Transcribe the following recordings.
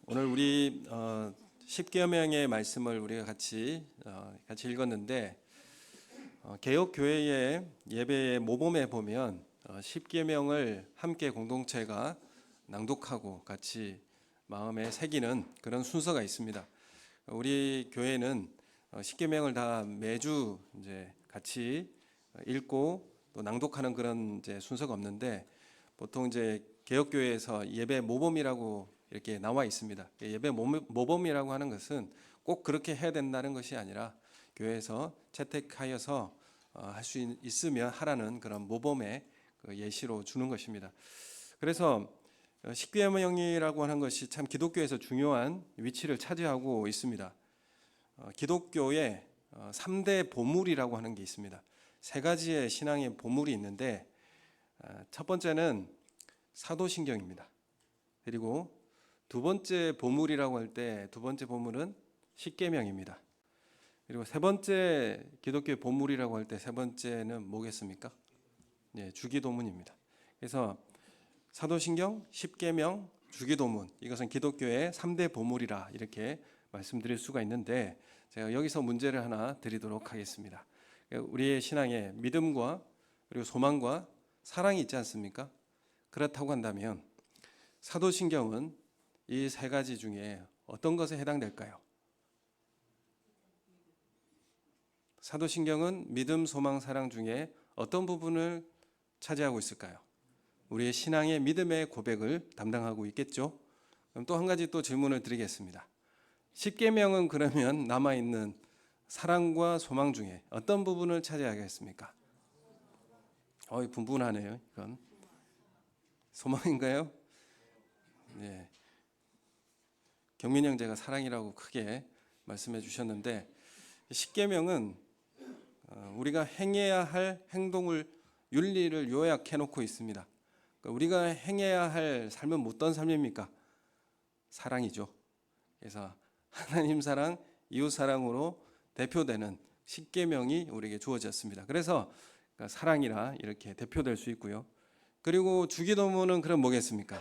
오늘 우리 십계명의 말씀을 우리가 같이 읽었는데 개역 교회의 예배의 모범에 보면 십계명을 함께 공동체가 낭독하고 같이 마음에 새기는 그런 순서가 있습니다. 우리 교회는 십계명을 다 매주 이제 같이 읽고 또 낭독하는 그런 이제 순서가 없는데 보통 이제 개역교회에서 예배 모범이라고 이렇게 나와 있습니다. 예배 모범이라고 하는 것은 꼭 그렇게 해야 된다는 것이 아니라 교회에서 채택하여서 할 수 있으면 하라는 그런 모범의 예시로 주는 것입니다. 그래서 십계명이라고 하는 것이 참 기독교에서 중요한 위치를 차지하고 있습니다. 기독교의 3대 보물이라고 하는 게 있습니다. 세 가지의 신앙의 보물이 있는데 첫 번째는 사도신경입니다. 그리고 두 번째 보물이라고 할 때 두 번째 보물은 십계명입니다. 그리고 세 번째 기독교의 보물이라고 할 때 세 번째는 뭐겠습니까? 네, 주기도문입니다. 그래서 사도신경, 십계명, 주기도문, 이것은 기독교의 3대 보물이라 이렇게 말씀드릴 수가 있는데 제가 여기서 문제를 하나 드리도록 하겠습니다. 우리의 신앙에 믿음과 그리고 소망과 사랑이 있지 않습니까? 그렇다고 한다면 사도신경은 이 세 가지 중에 어떤 것에 해당될까요? 사도신경은 믿음, 소망, 사랑 중에 어떤 부분을 차지하고 있을까요? 우리의 신앙의 믿음의 고백을 담당하고 있겠죠. 그럼 또 한 가지 또 질문을 드리겠습니다. 십계명은 그러면 남아있는 사랑과 소망 중에 어떤 부분을 차지하겠습니까? 분분하네요. 이건 소망인가요? 네. 경민 형제가 사랑이라고 크게 말씀해 주셨는데 십계명은 우리가 행해야 할 행동을 윤리를 요약해 놓고 있습니다. 그러니까 우리가 행해야 할 삶은 어떤 삶입니까? 사랑이죠. 그래서 하나님 사랑, 이웃 사랑으로 대표되는 십계명이 우리에게 주어졌습니다. 그래서 사랑이라 이렇게 대표될 수 있고요. 그리고 주기도문은 그럼 뭐겠습니까?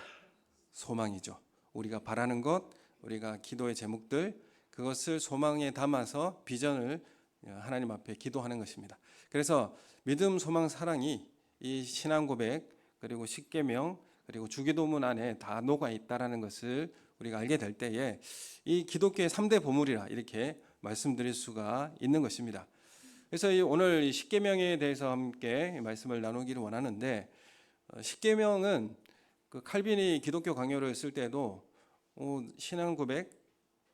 소망이죠. 우리가 바라는 것, 우리가 기도의 제목들, 그것을 소망에 담아서 비전을 하나님 앞에 기도하는 것입니다. 그래서 믿음, 소망, 사랑이 이 신앙 고백 그리고 십계명 그리고 주기도문 안에 다 녹아 있다라는 것을 우리가 알게 될 때에 이 기독교의 3대 보물이라 이렇게 말씀드릴 수가 있는 것입니다. 그래서 오늘 이 십계명에 대해서 함께 말씀을 나누기를 원하는데 십계명은 그 칼빈이 기독교 강요를 쓸 때도 신앙 고백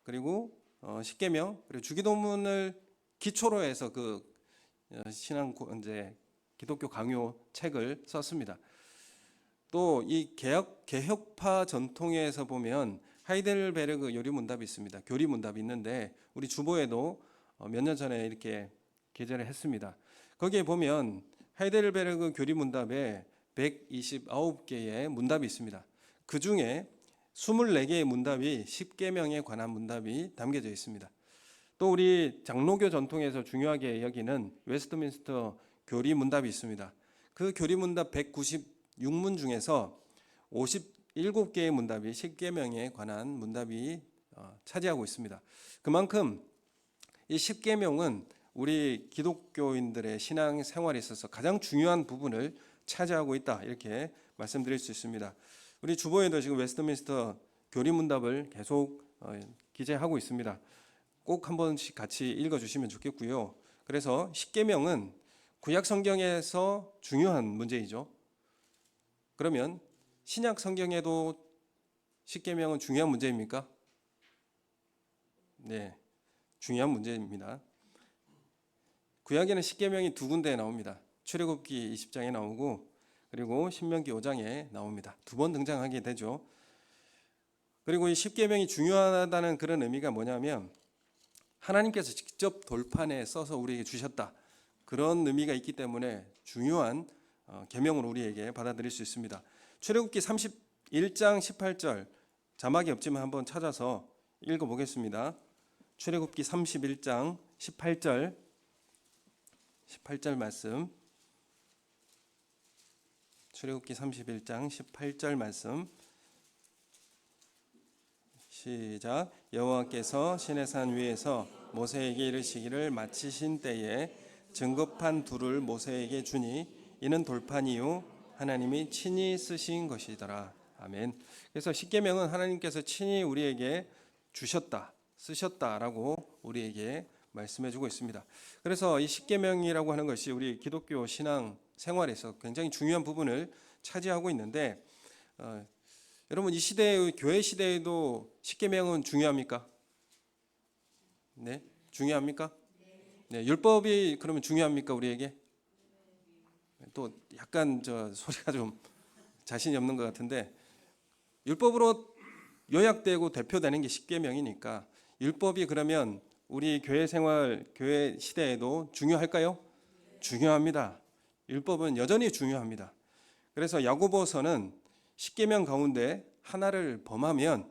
그리고 십계명 그리고 주기도문을 기초로 해서 그 신앙 이제 기독교 강요 책을 썼습니다. 또 이 개혁파 전통에서 보면 하이델베르그 요리문답이 있습니다. 교리문답이 있는데 우리 주보에도 몇 년 전에 이렇게 게재를 했습니다. 거기에 보면 하이델베르그 교리문답에 129개의 문답이 있습니다. 그 중에 24개의 문답이 십계명에 관한 문답이 담겨져 있습니다. 또 우리 장로교 전통에서 중요하게 여기는 웨스트민스터 교리 문답이 있습니다. 그 교리 문답 196문 중에서 57개의 문답이 십계명에 관한 문답이 차지하고 있습니다. 그만큼 이 십계명은 우리 기독교인들의 신앙 생활에 있어서 가장 중요한 부분을 차지하고 있다 이렇게 말씀드릴 수 있습니다. 우리 주보에도 지금 웨스트민스터 교리 문답을 계속 기재하고 있습니다. 꼭 한 번씩 같이 읽어주시면 좋겠고요. 그래서 십계명은 구약 성경에서 중요한 문제이죠. 그러면 신약 성경에도 십계명은 중요한 문제입니까? 네, 중요한 문제입니다. 구약에는 십계명이 두 군데에 나옵니다. 출애굽기 20장에 나오고 그리고 신명기 5장에 나옵니다. 두 번 등장하게 되죠. 그리고 이 십계명이 중요하다는 그런 의미가 뭐냐면 하나님께서 직접 돌판에 써서 우리에게 주셨다. 그런 의미가 있기 때문에 중요한 계명으로 우리에게 받아들일 수 있습니다. 출애굽기 31장 18절 자막이 없지만 한번 찾아서 읽어보겠습니다. 출애굽기 31장 18절 말씀 출애굽기 31장 18절 말씀 시작. 여호와께서 시내산 위에서 모세에게 이르시기를 마치신 때에 증거판 둘을 모세에게 주니 이는 돌판이요 하나님이 친히 쓰신 것이더라. 아멘. 그래서 십계명은 하나님께서 친히 우리에게 주셨다, 쓰셨다라고 우리에게 말씀해주고 있습니다. 그래서 이 십계명이라고 하는 것이 우리 기독교 신앙 생활에서 굉장히 중요한 부분을 차지하고 있는데, 여러분 이 시대의 교회 시대에도 십계명은 중요합니까? 네, 중요합니까? 네, 율법이 그러면 중요합니까 우리에게? 또 약간 저 소리가 좀 자신이 없는 것 같은데, 율법으로 요약되고 대표되는 게 십계명이니까 율법이 그러면 우리 교회 생활, 교회 시대에도 중요할까요? 중요합니다. 율법은 여전히 중요합니다. 그래서 야고보서는 십계명 가운데 하나를 범하면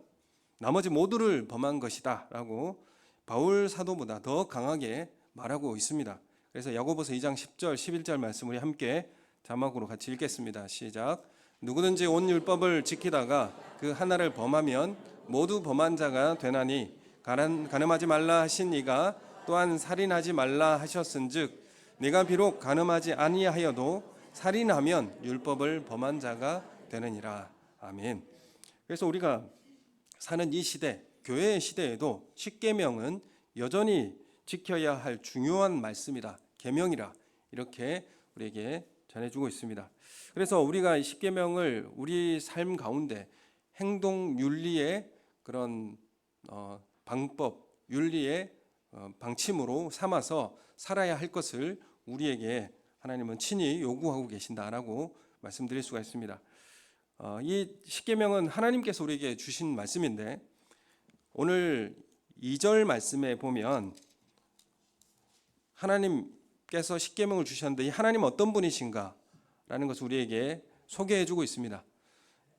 나머지 모두를 범한 것이다라고 바울 사도보다 더 강하게 말하고 있습니다. 그래서 야고보서 2장 10절, 11절 말씀 우리 함께 자막으로 같이 읽겠습니다. 시작. 누구든지 온 율법을 지키다가 그 하나를 범하면 모두 범한 자가 되나니 간음하지 말라 하신 이가 또한 살인하지 말라 하셨은즉 네가 비록 간음하지 아니하여도 살인하면 율법을 범한 자가 되느니라. 아멘. 그래서 우리가 사는 이 시대, 교회의 시대에도 십계명은 여전히 지켜야 할 중요한 말씀이다, 계명이라 이렇게 우리에게 전해주고 있습니다. 그래서 우리가 이 십계명을 우리 삶 가운데 행동 윤리의 그런 방법, 윤리의 방침으로 삼아서 살아야 할 것을 우리에게 하나님은 친히 요구하고 계신다라고 말씀드릴 수가 있습니다. 이 십계명은 하나님께서 우리에게 주신 말씀인데, 오늘 2절 말씀에 보면 하나님께서 십계명을 주셨는데 이 하나님 어떤 분이신가라는 것을 우리에게 소개해주고 있습니다.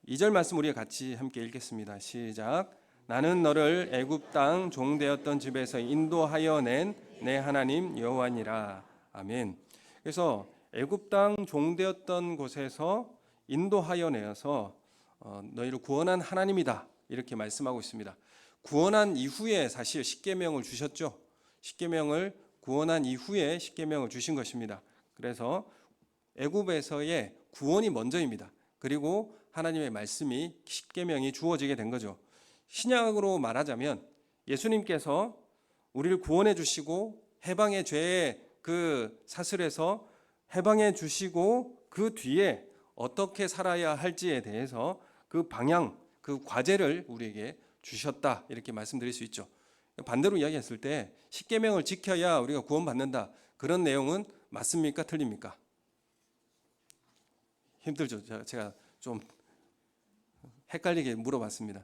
2절 말씀 우리가 같이 함께 읽겠습니다. 시작. 나는 너를 애굽 땅 종되었던 집에서 인도하여 낸 내 하나님 여호와니라. 아멘. 그래서 애굽 땅 종되었던 곳에서 인도하여 내어서 너희를 구원한 하나님이다 이렇게 말씀하고 있습니다. 구원한 이후에 사실 십계명을 주셨죠. 십계명을 구원한 이후에 십계명을 주신 것입니다. 그래서 애굽에서의 구원이 먼저입니다. 그리고 하나님의 말씀이 십계명이 주어지게 된 거죠. 신약으로 말하자면 예수님께서 우리를 구원해 주시고 해방의 죄의 그 사슬에서 해방해 주시고 그 뒤에 어떻게 살아야 할지에 대해서 그 방향, 그 과제를 우리에게 주셨다 이렇게 말씀드릴 수 있죠. 반대로 이야기했을 때 십계명을 지켜야 우리가 구원받는다, 그런 내용은 맞습니까? 틀립니까? 힘들죠. 제가 좀 헷갈리게 물어봤습니다.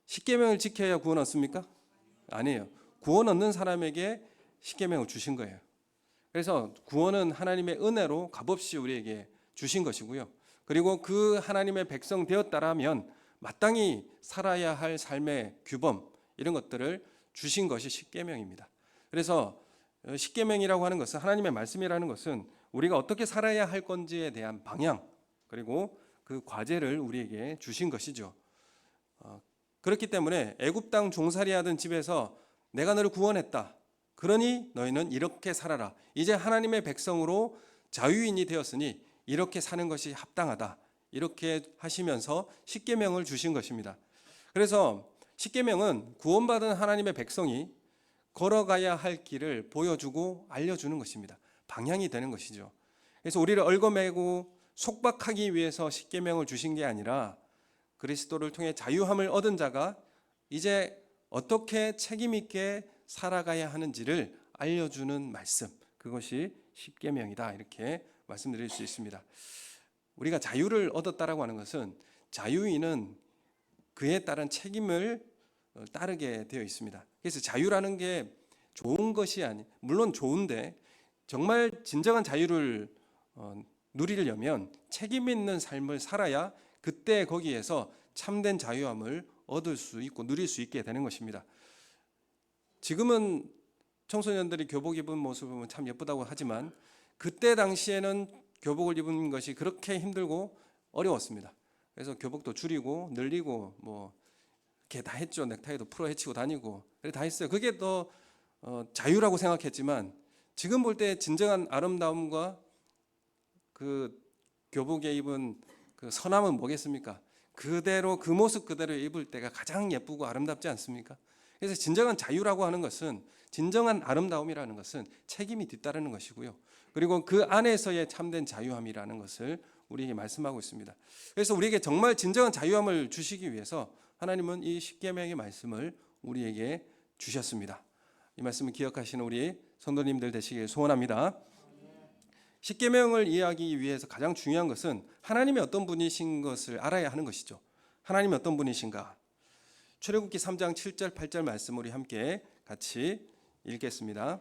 십계명을 지켜야 구원 얻습니까? 아니에요. 구원 얻는 사람에게 십계명을 주신 거예요. 그래서 구원은 하나님의 은혜로 값없이 우리에게 주신 것이고요. 그리고 그 하나님의 백성 되었다라면 마땅히 살아야 할 삶의 규범, 이런 것들을 주신 것이 십계명입니다. 그래서 십계명이라고 하는 것은, 하나님의 말씀이라는 것은 우리가 어떻게 살아야 할 건지에 대한 방향, 그리고 그 과제를 우리에게 주신 것이죠. 그렇기 때문에 애굽 땅 종살이 하던 집에서 내가 너를 구원했다, 그러니 너희는 이렇게 살아라, 이제 하나님의 백성으로 자유인이 되었으니 이렇게 사는 것이 합당하다, 이렇게 하시면서 십계명을 주신 것입니다. 그래서 십계명은 구원받은 하나님의 백성이 걸어가야 할 길을 보여주고 알려주는 것입니다. 방향이 되는 것이죠. 그래서 우리를 얽어매고 속박하기 위해서 십계명을 주신 게 아니라 그리스도를 통해 자유함을 얻은 자가 이제 어떻게 책임 있게 살아가야 하는지를 알려주는 말씀, 그것이 십계명이다 이렇게 말씀드릴 수 있습니다. 우리가 자유를 얻었다라고 하는 것은 자유인은 그에 따른 책임을 따르게 되어 있습니다. 그래서 자유라는 게 좋은 것이 물론 좋은데 정말 진정한 자유를 누리려면 책임 있는 삶을 살아야 그때 거기에서 참된 자유함을 얻을 수 있고 누릴 수 있게 되는 것입니다. 지금은 청소년들이 교복 입은 모습을 보면 참 예쁘다고 하지만 그때 당시에는 교복을 입은 것이 그렇게 힘들고 어려웠습니다. 그래서 교복도 줄이고 늘리고 걔 다 했죠. 넥타이도 풀어 헤치고 다니고 그래 다 했어요. 그게 더 자유라고 생각했지만 지금 볼 때 진정한 아름다움과 그 교복에 입은 그 선함은 뭐겠습니까? 그대로 그 모습 그대로 입을 때가 가장 예쁘고 아름답지 않습니까? 그래서 진정한 자유라고 하는 것은, 진정한 아름다움이라는 것은 책임이 뒤따르는 것이고요. 그리고 그 안에서의 참된 자유함이라는 것을 우리에게 말씀하고 있습니다. 그래서 우리에게 정말 진정한 자유함을 주시기 위해서 하나님은 이 십계명의 말씀을 우리에게 주셨습니다. 이 말씀을 기억하시는 우리 성도님들 되시길 소원합니다. 십계명을 이해하기 위해서 가장 중요한 것은 하나님이 어떤 분이신 것을 알아야 하는 것이죠. 하나님이 어떤 분이신가? 출애굽기 3장 7절 8절 말씀 우리 함께 같이 읽겠습니다.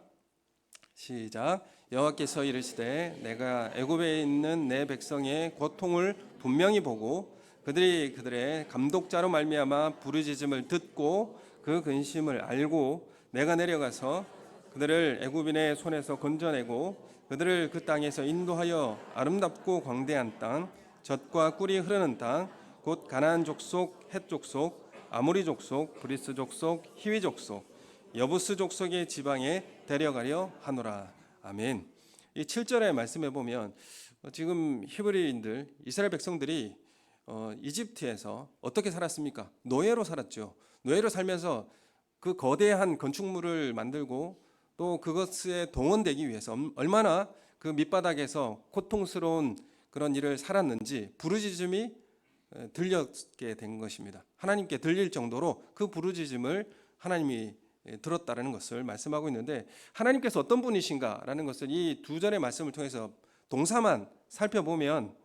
시작. 여호와께서 이르시되 내가 애굽에 있는 내 백성의 고통을 분명히 보고 그들이 그들의 감독자로 말미암아 부르짖음을 듣고 그 근심을 알고 내가 내려가서 그들을 애굽인의 손에서 건져내고 그들을 그 땅에서 인도하여 아름답고 광대한 땅, 젖과 꿀이 흐르는 땅, 곧 가나안 족속, 헷 족속, 아모리 족속, 브리스 족속, 히위 족속, 여부스 족속의 지방에 데려가려 하노라. 아멘. 이 7절의 말씀에 보면 지금 히브리인들, 이스라엘 백성들이 이집트에서 어떻게 살았습니까? 노예로 살았죠. 노예로 살면서 그 거대한 건축물을 만들고 또 그것에 동원되기 위해서 얼마나 그 밑바닥에서 고통스러운 그런 일을 살았는지 부르짖음이 들렸게 된 것입니다. 하나님께 들릴 정도로 그 부르짖음을 하나님이 들었다는 것을 말씀하고 있는데, 하나님께서 어떤 분이신가라는 것을 이 두 절의 말씀을 통해서 동사만 살펴보면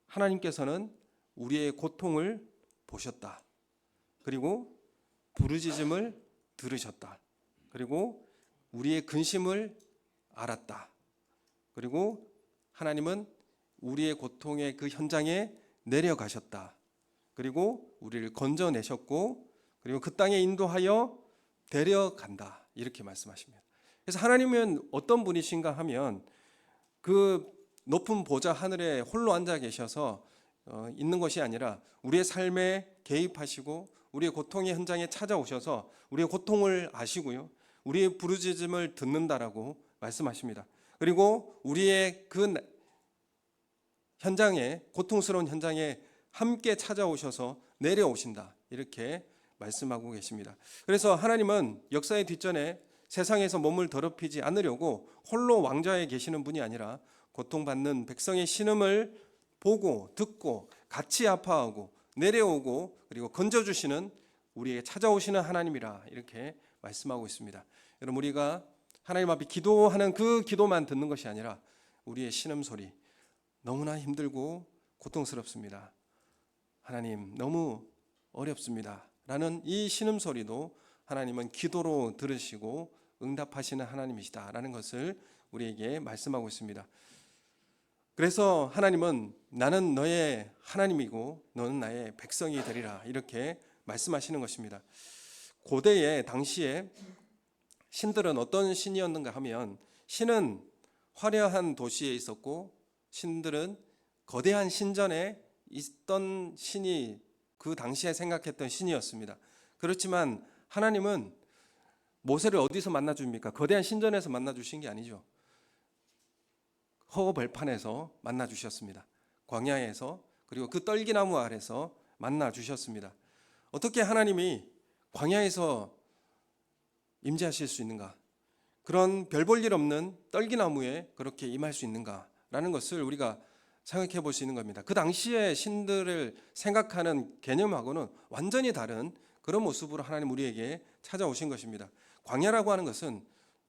하나님께서는 우리의 고통을 보셨다. 그리고 부르짖음을 들으셨다. 그리고 우리의 근심을 알았다. 그리고 하나님은 우리의 고통의 그 현장에 내려가셨다. 그리고 우리를 건져내셨고 그리고 그 땅에 인도하여 데려간다. 이렇게 말씀하십니다. 그래서 하나님은 어떤 분이신가 하면 그 높은 보좌 하늘에 홀로 앉아 계셔서 있는 것이 아니라 우리의 삶에 개입하시고 우리의 고통의 현장에 찾아오셔서 우리의 고통을 아시고요. 우리의 부르짖음을 듣는다라고 말씀하십니다. 그리고 우리의 그 현장에, 고통스러운 현장에 함께 찾아오셔서 내려오신다. 이렇게 말씀하고 계십니다. 그래서 하나님은 역사의 뒷전에 세상에서 몸을 더럽히지 않으려고 홀로 왕좌에 계시는 분이 아니라 고통받는 백성의 신음을 보고 듣고 같이 아파하고 내려오고 그리고 건져주시는 우리에게 찾아오시는 하나님이라 이렇게 말씀하고 있습니다. 여러분, 우리가 하나님 앞에 기도하는 그 기도만 듣는 것이 아니라 우리의 신음소리, 너무나 힘들고 고통스럽습니다. 하나님, 너무 어렵습니다. 라는 이 신음소리도 하나님은 기도로 들으시고 응답하시는 하나님이시다라는 것을 우리에게 말씀하고 있습니다. 그래서 하나님은 나는 너의 하나님이고 너는 나의 백성이 되리라 이렇게 말씀하시는 것입니다. 고대에 당시에 신들은 어떤 신이었는가 하면 신은 화려한 도시에 있었고 신들은 거대한 신전에 있던 신이 그 당시에 생각했던 신이었습니다. 그렇지만 하나님은 모세를 어디서 만나줍니까? 거대한 신전에서 만나주신 게 아니죠. 허거벌판에서 만나주셨습니다. 광야에서, 그리고 그 떨기나무 아래서 만나주셨습니다. 어떻게 하나님이 광야에서 임재하실 수 있는가? 그런 별 볼 일 없는 떨기나무에 그렇게 임할 수 있는가라는 것을 우리가 생각해 볼 수 있는 겁니다. 그 당시에 신들을 생각하는 개념하고는 완전히 다른 그런 모습으로 하나님 우리에게 찾아오신 것입니다. 광야라고 하는 것은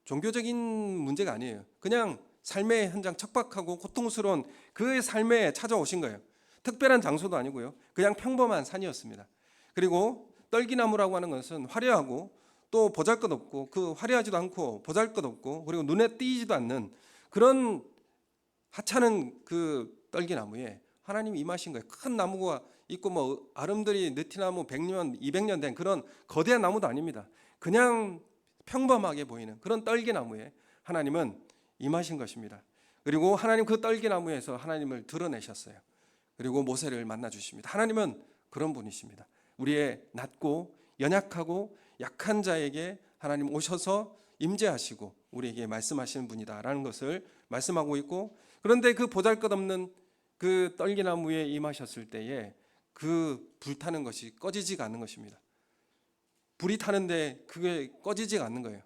종교적인 문제가 아니에요. 그냥 삶의 현장, 척박하고 고통스러운 그 삶에 찾아오신 거예요. 특별한 장소도 아니고요. 그냥 평범한 산이었습니다. 그리고 떨기나무라고 하는 것은 화려하고 또 보잘것없고 그 화려하지도 않고 보잘것없고 그리고 눈에 띄지도 않는 그런 하찮은 그 떨기나무에 하나님이 임하신 거예요. 큰 나무가 있고 뭐 아름드리 느티나무 100년, 200년 된 그런 거대한 나무도 아닙니다. 그냥 평범하게 보이는 그런 떨기나무에 하나님은 임하신 것입니다. 그리고 하나님 그 떨기나무에서 하나님을 드러내셨어요. 그리고 모세를 만나 주십니다. 하나님은 그런 분이십니다. 우리의 낮고 연약하고 약한 자에게 하나님 오셔서 임재하시고 우리에게 말씀하시는 분이다라는 것을 말씀하고 있고, 그런데 그 보잘것없는 그 떨기나무에 임하셨을 때에 그 불타는 것이 꺼지지가 않는 것입니다. 불이 타는데 그게 꺼지지가 않는 거예요.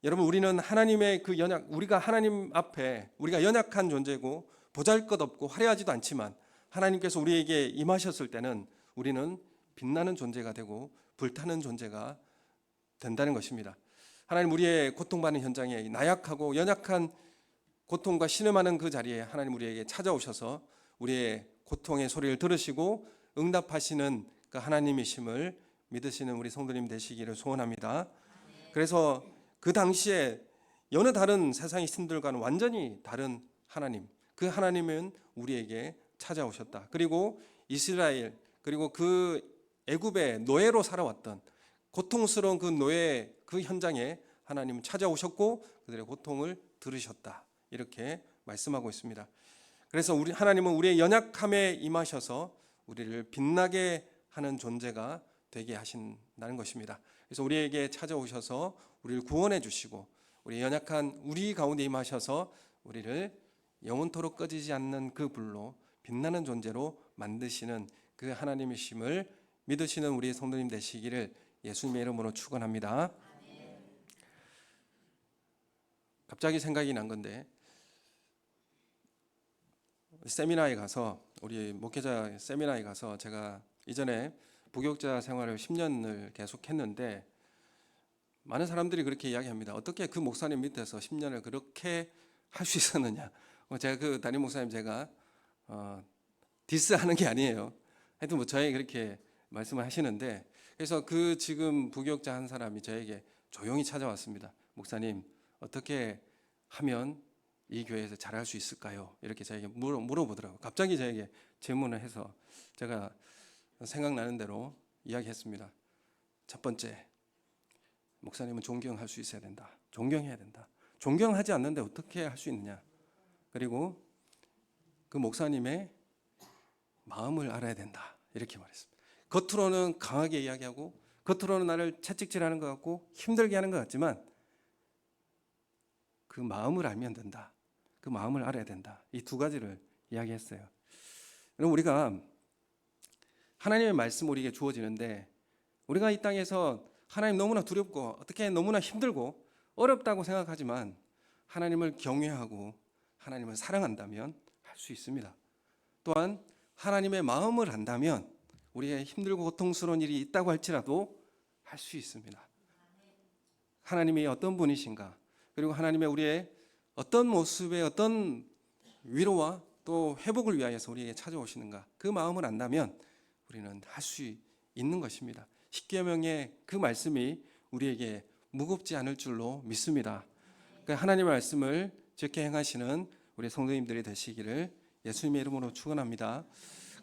여러분, 우리는 하나님의 그 우리가 하나님 앞에 우리가 연약한 존재고 보잘것없고 화려하지도 않지만 하나님께서 우리에게 임하셨을 때는 우리는 빛나는 존재가 되고 불타는 존재가 된다는 것입니다. 하나님, 우리의 고통받는 현장에 나약하고 연약한 고통과 신음하는 그 자리에 하나님 우리에게 찾아오셔서 우리의 고통의 소리를 들으시고 응답하시는 그 하나님이심을 믿으시는 우리 성도님 되시기를 소원합니다. 그래서 그 당시에 여느 다른 세상의 신들과는 완전히 다른 하나님, 그 하나님은 우리에게 찾아오셨다. 그리고 이스라엘, 그리고 그 애굽의 노예로 살아왔던 고통스러운 그 노예 그 현장에 하나님은 찾아오셨고 그들의 고통을 들으셨다. 이렇게 말씀하고 있습니다. 그래서 하나님은 우리의 연약함에 임하셔서 우리를 빛나게 하는 존재가 되게 하신다는 것입니다. 그래서 우리에게 찾아오셔서 우리를 구원해 주시고 우리 연약한 우리 가운데 임하셔서 우리를 영원토록 꺼지지 않는 그 불로 빛나는 존재로 만드시는 그 하나님이심을 믿으시는 우리 성도님 되시기를 예수님의 이름으로 축원합니다. 갑자기 생각이 난 건데, 세미나에 가서 우리 목회자 세미나에 가서 제가 이전에 부교육자 생활을 10년을 계속했는데 많은 사람들이 그렇게 이야기합니다. 어떻게 그 목사님 밑에서 10년을 그렇게 할 수 있었느냐. 제가 그 담임 목사님 제가 디스하는 게 아니에요. 하여튼 뭐 저에게 그렇게 말씀을 하시는데, 그래서 그 지금 부교육자 한 사람이 저에게 조용히 찾아왔습니다. 목사님, 어떻게 하면 이 교회에서 잘할 수 있을까요? 이렇게 저에게 물어보더라고요. 갑자기 저에게 질문을 해서 제가 생각나는 대로 이야기했습니다. 첫 번째, 목사님은 존경할 수 있어야 된다. 존경해야 된다. 존경하지 않는데 어떻게 할 수 있느냐. 그리고 그 목사님의 마음을 알아야 된다. 이렇게 말했습니다. 겉으로는 강하게 이야기하고 겉으로는 나를 채찍질하는 것 같고 힘들게 하는 것 같지만 그 마음을 알면 된다. 그 마음을 알아야 된다. 이 두 가지를 이야기했어요. 그럼 우리가 하나님의 말씀 우리에게 주어지는데 우리가 이 땅에서 하나님 너무나 두렵고 어떻게 너무나 힘들고 어렵다고 생각하지만 하나님을 경외하고 하나님을 사랑한다면 할 수 있습니다. 또한 하나님의 마음을 안다면 우리의 힘들고 고통스러운 일이 있다고 할지라도 할 수 있습니다. 하나님이 어떤 분이신가, 그리고 하나님의 우리의 어떤 모습의 어떤 위로와 또 회복을 위하여서 우리에게 찾아오시는가, 그 마음을 안다면 우리는 할 수 있는 것입니다. 십계명의 그 말씀이 우리에게 무겁지 않을 줄로 믿습니다. 그러니까 하나님의 말씀을 지켜 행하시는 우리 성도님들이 되시기를 예수님의 이름으로 축원합니다.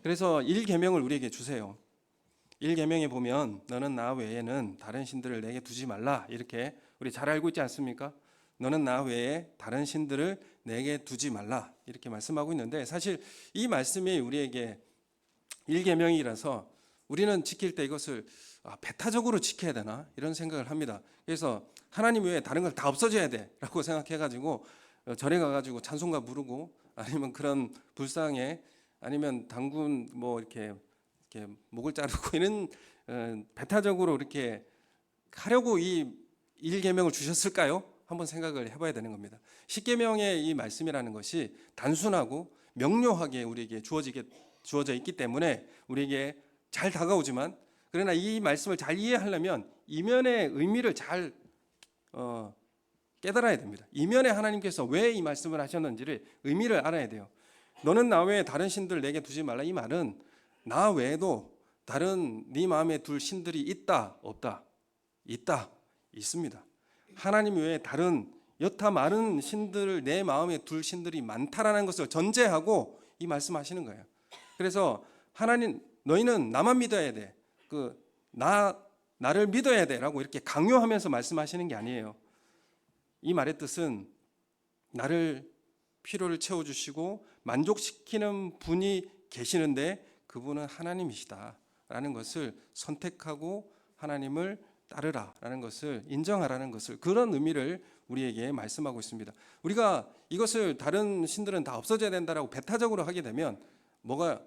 그래서 1계명을 우리에게 주세요. 1계명에 보면 너는 나 외에는 다른 신들을 내게 두지 말라, 이렇게 우리 잘 알고 있지 않습니까? 너는 나 외에 다른 신들을 내게 두지 말라, 이렇게 말씀하고 있는데, 사실 이 말씀이 우리에게 1계명이라서 우리는 지킬 때 이것을 배타적으로 지켜야 되나 이런 생각을 합니다. 그래서 하나님 외에 다른 걸 다 없어져야 돼라고 생각해가지고 절에 가가지고 찬송가 부르고 아니면 그런 불상에 아니면 당군 뭐 이렇게 목을 자르고 이런 배타적으로 이렇게 하려고 이 1계명을 주셨을까요? 한번 생각을 해봐야 되는 겁니다. 10계명의 이 말씀이라는 것이 단순하고 명료하게 우리에게 주어져 있기 때문에 우리에게 잘 다가오지만, 그러나 이 말씀을 잘 이해하려면 이면의 의미를 잘 깨달아야 됩니다. 이면에 하나님께서 왜 이 말씀을 하셨는지를 의미를 알아야 돼요. 너는 나 외에 다른 신들 내게 두지 말라, 이 말은 나 외에도 다른 네 마음에 둘 신들이 있다 없다? 있다, 있습니다. 하나님 외에 다른 여타 많은 신들을 내 마음에 둘 신들이 많다라는 것을 전제하고 이 말씀하시는 거예요. 그래서 하나님, 너희는 나만 믿어야 돼, 나를 믿어야 돼라고 이렇게 강요하면서 말씀하시는 게 아니에요. 이 말의 뜻은 나를 필요를 채워주시고 만족시키는 분이 계시는데 그분은 하나님이시다라는 하나라는 것을 선택하고 하나님을 따르라라는 것을 인정하라는 것을, 그런 의미를 우리에게 말씀하고 있습니다. 우리가 이것을 다른 신들은 다 없어져야 된다라고 배타적으로 하게 되면 뭐가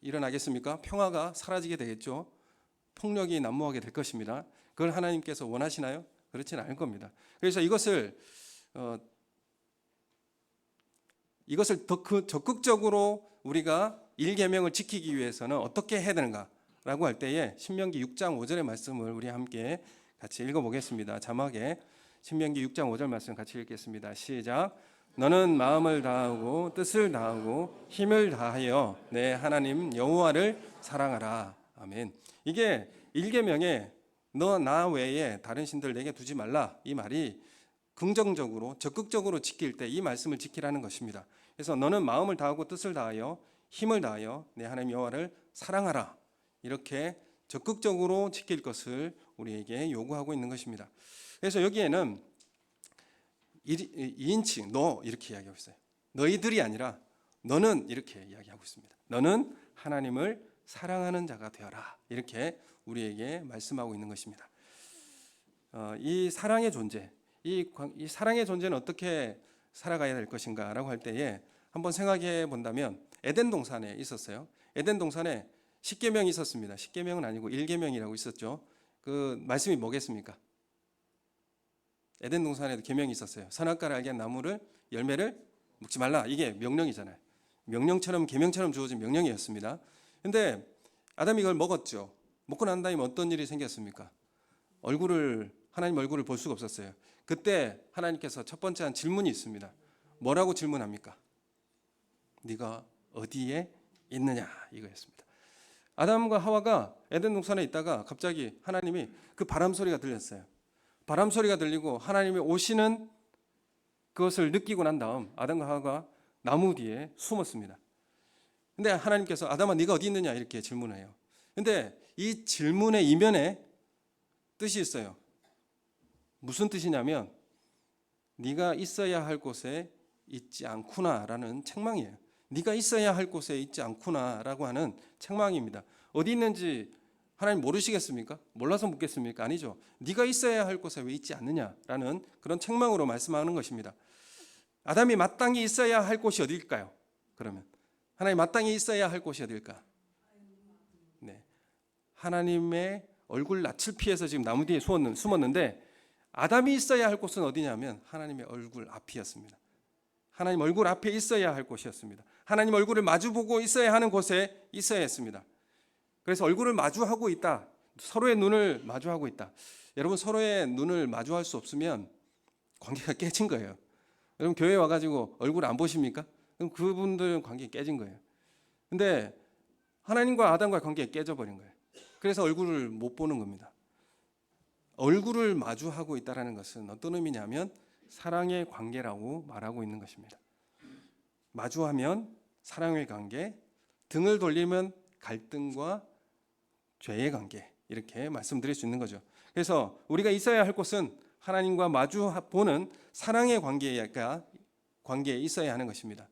일어나겠습니까? 평화가 사라지게 되겠죠. 폭력이 난무하게 될 것입니다. 그걸 하나님께서 원하시나요? 그렇지는 않을 겁니다. 그래서 이것을 더 적극적으로 우리가 1계명을 지키기 위해서는 어떻게 해야 되는가라고 할 때에 신명기 6장 5절의 말씀을 우리 함께 같이 읽어보겠습니다. 자막에 신명기 6장 5절 말씀 같이 읽겠습니다. 시작. 너는 마음을 다하고 뜻을 다하고 힘을 다하여 내 하나님 여호와를 사랑하라. 아멘. 이게 1계명에 너 나 외에 다른 신들 내게 두지 말라, 이 말이 긍정적으로 적극적으로 지킬 때 이 말씀을 지키라는 것입니다. 그래서 너는 마음을 다하고 뜻을 다하여 힘을 다하여 내 하나님 여호와를 사랑하라, 이렇게 적극적으로 지킬 것을 우리에게 요구하고 있는 것입니다. 그래서 여기에는 2인칭 너 이렇게 이야기하고 있어요. 너희들이 아니라 너는 이렇게 이야기하고 있습니다. 너는 하나님을 사랑하는 자가 되어라, 이렇게 우리에게 말씀하고 있는 것입니다. 이 사랑의 존재, 이 사랑의 존재는 어떻게 살아가야 될 것인가라고 할 때에 한번 생각해 본다면 에덴 동산에 있었어요. 에덴 동산에 10계명이 있었습니다. 10계명은 아니고 1계명이라고 있었죠. 그 말씀이 뭐겠습니까? 에덴 동산에도 계명이 있었어요. 선악과를 알게 한 나무를 열매를 먹지 말라. 이게 명령이잖아요. 명령처럼 계명처럼 주어진 명령이었습니다. 근데 아담이 이걸 먹었죠. 먹고 난 다음에 어떤 일이 생겼습니까? 하나님 얼굴을 볼 수가 없었어요. 그때 하나님께서 첫 번째 한 질문이 있습니다. 뭐라고 질문합니까? 네가 어디에 있느냐, 이거였습니다. 아담과 하와가 에덴 동산에 있다가 갑자기 하나님이 그 바람 소리가 들렸어요. 바람 소리가 들리고 하나님이 오시는 그것을 느끼고 난 다음 아담과 하와가 나무 뒤에 숨었습니다. 근데 하나님께서 아담아 네가 어디 있느냐, 이렇게 질문해요. 근데 이 질문의 이면에 뜻이 있어요. 무슨 뜻이냐면 네가 있어야 할 곳에 있지 않구나라는 책망이에요. 네가 있어야 할 곳에 있지 않구나라고 하는 책망입니다. 어디 있는지 하나님 모르시겠습니까? 몰라서 묻겠습니까? 아니죠. 네가 있어야 할 곳에 왜 있지 않느냐라는 그런 책망으로 말씀하는 것입니다. 아담이 마땅히 있어야 할 곳이 어디일까요? 그러면 하나님 마땅히 있어야 할 곳이 어디일까? 네, 하나님의 얼굴 낯을 피해서 지금 나무 뒤에 숨었는데 아담이 있어야 할 곳은 어디냐면 하나님의 얼굴 앞이었습니다. 하나님 얼굴 앞에 있어야 할 곳이었습니다. 하나님 얼굴을 마주보고 있어야 하는 곳에 있어야 했습니다. 그래서 얼굴을 마주하고 있다, 서로의 눈을 마주하고 있다. 여러분, 서로의 눈을 마주할 수 없으면 관계가 깨진 거예요. 여러분, 교회 와가지고 얼굴 안 보십니까? 그럼 그분들은 관계 깨진 거예요. 근데 하나님과 아담과의 관계가 깨져버린 거예요. 그래서 얼굴을 못 보는 겁니다. 얼굴을 마주하고 있다는 것은 어떤 의미냐면 사랑의 관계라고 말하고 있는 것입니다. 마주하면 사랑의 관계, 등을 돌리면 갈등과 죄의 관계, 이렇게 말씀드릴 수 있는 거죠. 그래서 우리가 있어야 할 곳은 하나님과 마주보는 사랑의 관계에 있어야 하는 것입니다.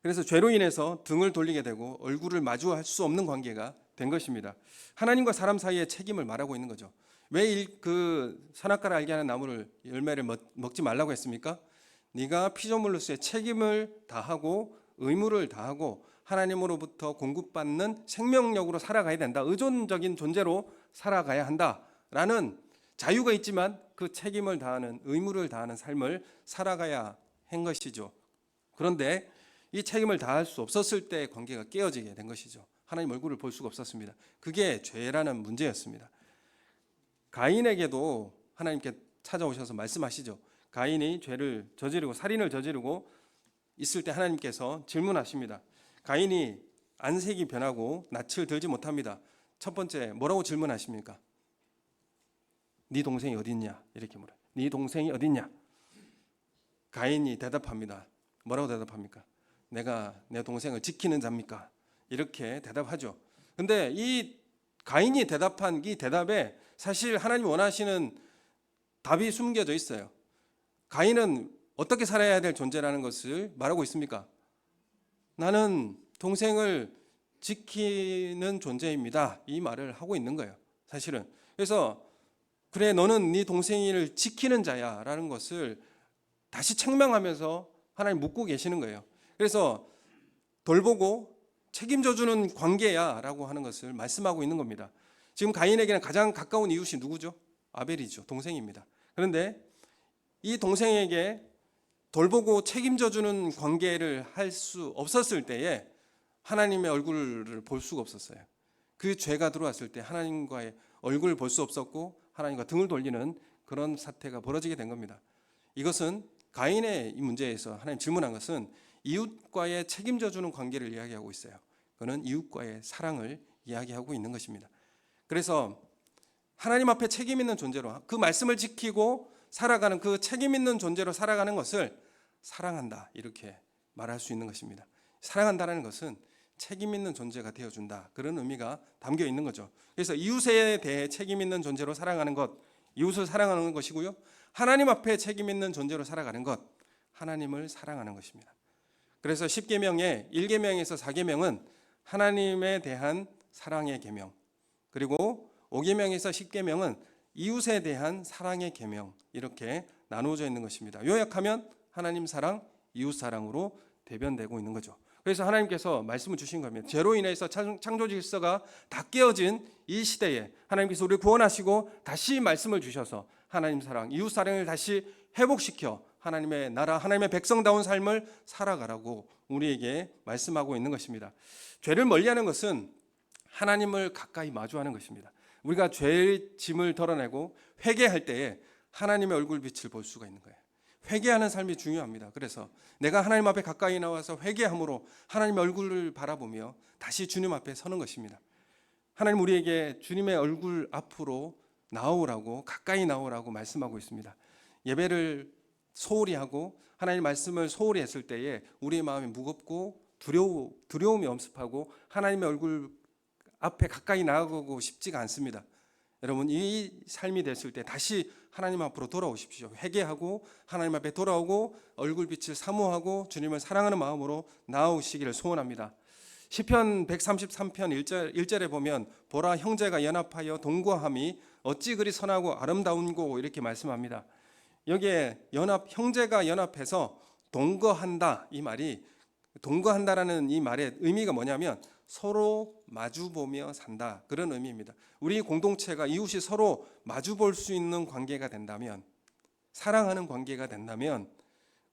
그래서 죄로 인해서 등을 돌리게 되고 얼굴을 마주할 수 없는 관계가 된 것입니다. 하나님과 사람 사이의 책임을 말하고 있는 거죠. 왜 그 선악과를 알게 하는 나무를 열매를 먹지 말라고 했습니까? 네가 피조물로서의 책임을 다하고 의무를 다하고 하나님으로부터 공급받는 생명력으로 살아가야 된다. 의존적인 존재로 살아가야 한다라는 자유가 있지만 그 책임을 다하는, 의무를 다하는 삶을 살아가야 한 것이죠. 그런데 이 책임을 다할 수 없었을 때 관계가 깨어지게 된 것이죠. 하나님 얼굴을 볼 수가 없었습니다. 그게 죄라는 문제였습니다. 가인에게도 하나님께 찾아오셔서 말씀하시죠. 가인이 죄를 저지르고 살인을 저지르고 있을 때 하나님께서 질문하십니다. 가인이 안색이 변하고 낯을 들지 못합니다. 첫 번째 뭐라고 질문하십니까? 네 동생이 어디 있냐? 이렇게 물어요. 네 동생이 어디 있냐? 가인이 대답합니다. 뭐라고 대답합니까? 내가 내 동생을 지키는 자입니까? 이렇게 대답하죠. 근데 이 가인이 대답한 이 대답에 사실 하나님 원하시는 답이 숨겨져 있어요. 가인은 어떻게 살아야 될 존재라는 것을 말하고 있습니까? 나는 동생을 지키는 존재입니다. 이 말을 하고 있는 거예요. 사실은. 그래서 그래 너는 네 동생을 지키는 자야 라는 것을 다시 책망하면서 하나님 묻고 계시는 거예요. 그래서 돌보고 책임져 주는 관계야 라고 하는 것을 말씀하고 있는 겁니다. 지금 가인에게는 가장 가까운 이웃이 누구죠? 아벨이죠. 동생입니다. 그런데 이 동생에게 돌보고 책임져 주는 관계를 할 수 없었을 때에 하나님의 얼굴을 볼 수가 없었어요. 그 죄가 들어왔을 때 하나님과의 얼굴을 볼 수 없었고 하나님과 등을 돌리는 그런 사태가 벌어지게 된 겁니다. 이것은 가인의 문제에서 하나님 질문한 것은 이웃과의 책임져 주는 관계를 이야기하고 있어요. 그는 이웃과의 사랑을 이야기하고 있는 것입니다. 그래서 하나님 앞에 책임 있는 존재로 그 말씀을 지키고 살아가는 그 책임 있는 존재로 살아가는 것을 사랑한다 이렇게 말할 수 있는 것입니다. 사랑한다는 것은 책임 있는 존재가 되어준다 그런 의미가 담겨 있는 거죠. 그래서 이웃에 대해 책임 있는 존재로 살아가는 것, 이웃을 사랑하는 것이고요. 하나님 앞에 책임 있는 존재로 살아가는 것, 하나님을 사랑하는 것입니다. 그래서 10계명의 1계명에서 4계명은 하나님에 대한 사랑의 계명, 그리고 5계명에서 10계명은 이웃에 대한 사랑의 계명 이렇게 나누어져 있는 것입니다. 요약하면 하나님 사랑, 이웃 사랑으로 대변되고 있는 거죠. 그래서 하나님께서 말씀을 주신 겁니다. 죄로 인해서 창조 질서가 다 깨어진 이 시대에 하나님께서 우리를 구원하시고 다시 말씀을 주셔서 하나님 사랑, 이웃 사랑을 다시 회복시켜 하나님의 나라, 하나님의 백성다운 삶을 살아가라고 우리에게 말씀하고 있는 것입니다. 죄를 멀리하는 것은 하나님을 가까이 마주하는 것입니다. 우리가 죄의 짐을 덜어내고 회개할 때에 하나님의 얼굴빛을 볼 수가 있는 거예요. 회개하는 삶이 중요합니다. 그래서 내가 하나님 앞에 가까이 나와서 회개함으로 하나님의 얼굴을 바라보며 다시 주님 앞에 서는 것입니다. 하나님 우리에게 주님의 얼굴 앞으로 나오라고, 가까이 나오라고 말씀하고 있습니다. 예배를 소홀히 하고 하나님 말씀을 소홀히 했을 때에 우리의 마음이 무겁고 두려움이 엄습하고 하나님의 얼굴 앞에 가까이 나아가고 싶지가 않습니다. 여러분 이 삶이 됐을 때 다시 하나님 앞으로 돌아오십시오. 회개하고 하나님 앞에 돌아오고 얼굴빛을 사모하고 주님을 사랑하는 마음으로 나아오시기를 소원합니다. 시편 133편 1절에 보면 보라 형제가 연합하여 동거함이 어찌 그리 선하고 아름다운고 이렇게 말씀합니다. 여기에 형제가 연합해서 동거한다 이 말이 동거한다라는 이 말의 의미가 뭐냐면 서로 마주보며 산다 그런 의미입니다. 우리 공동체가 이웃이 서로 마주볼 수 있는 관계가 된다면 사랑하는 관계가 된다면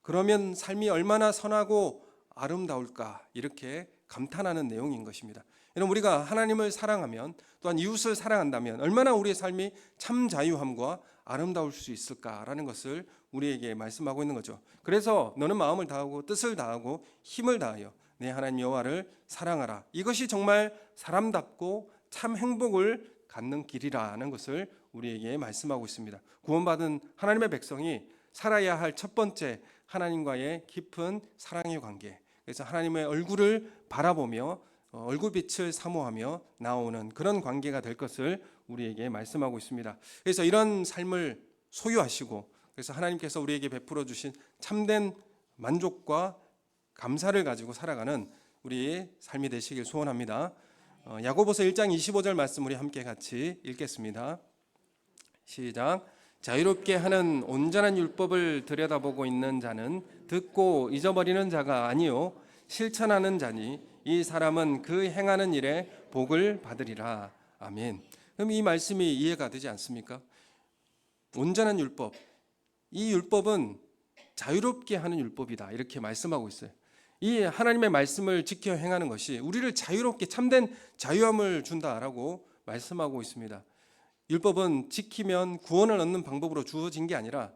그러면 삶이 얼마나 선하고 아름다울까 이렇게 감탄하는 내용인 것입니다. 여러분 우리가 하나님을 사랑하면 또한 이웃을 사랑한다면 얼마나 우리의 삶이 참 자유함과 아름다울 수 있을까라는 것을 우리에게 말씀하고 있는 거죠. 그래서 너는 마음을 다하고 뜻을 다하고 힘을 다하여 내 하나님 여호와를 사랑하라. 이것이 정말 사람답고 참 행복을 갖는 길이라는 것을 우리에게 말씀하고 있습니다. 구원받은 하나님의 백성이 살아야 할 첫 번째 하나님과의 깊은 사랑의 관계. 그래서 하나님의 얼굴을 바라보며 얼굴빛을 사모하며 나오는 그런 관계가 될 것을 우리에게 말씀하고 있습니다. 그래서 이런 삶을 소유하시고 그래서 하나님께서 우리에게 베풀어 주신 참된 만족과 감사를 가지고 살아가는 우리의 삶이 되시길 소원합니다. 야고보서 1장 25절 말씀 우리 함께 같이 읽겠습니다. 시작. 자유롭게 하는 온전한 율법을 들여다보고 있는 자는 듣고 잊어버리는 자가 아니요 실천하는 자니 이 사람은 그 행하는 일에 복을 받으리라. 아멘. 그럼 이 말씀이 이해가 되지 않습니까? 온전한 율법, 이 율법은 자유롭게 하는 율법이다 이렇게 말씀하고 있어요. 이 하나님의 말씀을 지켜 행하는 것이 우리를 자유롭게 참된 자유함을 준다라고 말씀하고 있습니다. 율법은 지키면 구원을 얻는 방법으로 주어진 게 아니라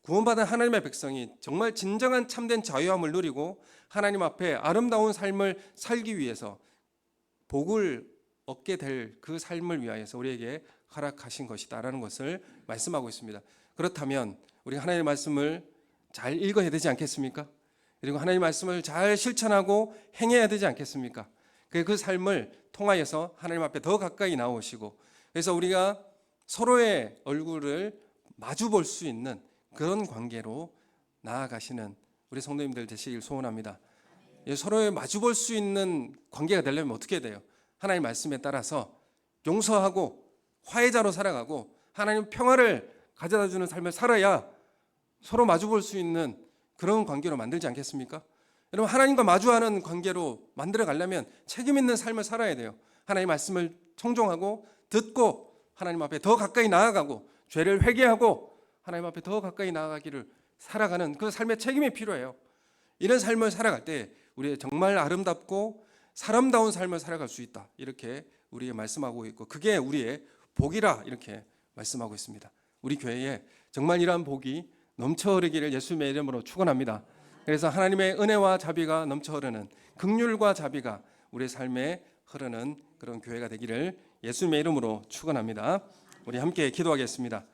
구원받은 하나님의 백성이 정말 진정한 참된 자유함을 누리고 하나님 앞에 아름다운 삶을 살기 위해서 복을 얻게 될 그 삶을 위하여서 우리에게 허락하신 것이다라는 것을 말씀하고 있습니다. 그렇다면 우리가 하나님의 말씀을 잘 읽어야 되지 않겠습니까? 그리고 하나님의 말씀을 잘 실천하고 행해야 되지 않겠습니까? 그 삶을 통하여서 하나님 앞에 더 가까이 나오시고 그래서 우리가 서로의 얼굴을 마주 볼 수 있는 그런 관계로 나아가시는 우리 성도님들 되시길 소원합니다. 서로에 마주볼 수 있는 관계가 되려면 어떻게 돼요? 하나님 말씀에 따라서 용서하고 화해자로 살아가고 하나님 평화를 가져다 주는 삶을 살아야 서로 마주볼 수 있는 그런 관계로 만들지 않겠습니까? 여러분, 하나님과 마주하는 관계로 만들어 가려면 책임 있는 삶을 살아야 돼요. 하나님 말씀을 청종하고 듣고 하나님 앞에 더 가까이 나아가고 죄를 회개하고 하나님 앞에 더 가까이 나아가기를 살아가는 그 삶의 책임이 필요해요. 이런 삶을 살아갈 때 우리 정말 아름답고 사람다운 삶을 살아갈 수 있다, 이렇게 우리에게 말씀하고 있고, 그게 우리의 복이라 이렇게 말씀하고 있습니다. 우리 교회에 정말 이러한 복이 넘쳐 흐르기를 예수님의 이름으로 축원합니다. 그래서 하나님의 은혜와 자비가 넘쳐 흐르는, 긍휼과 자비가 우리의 삶에 흐르는 그런 교회가 되기를 예수님의 이름으로 축원합니다. 우리 함께 기도하겠습니다.